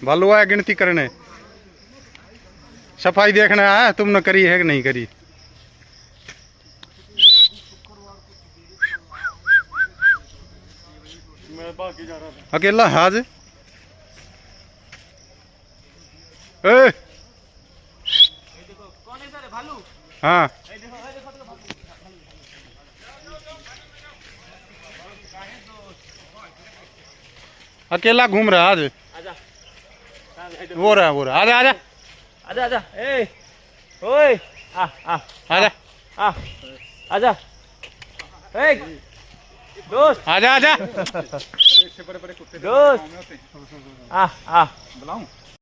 भालू आया गिनती करने, सफाई देखना है तुमने करी है कि नहीं करी। मैं बाकी जा रहा था। अकेला है आज। हाँ अकेला घूम रहा आज। वो रहा आजा आजा आजा आजा ए ओए आ आ आजा आ आजा ए दोस्त आजा आजा इससे बड़े बड़े कुत्ते दोस्त आ आ बुलाऊं।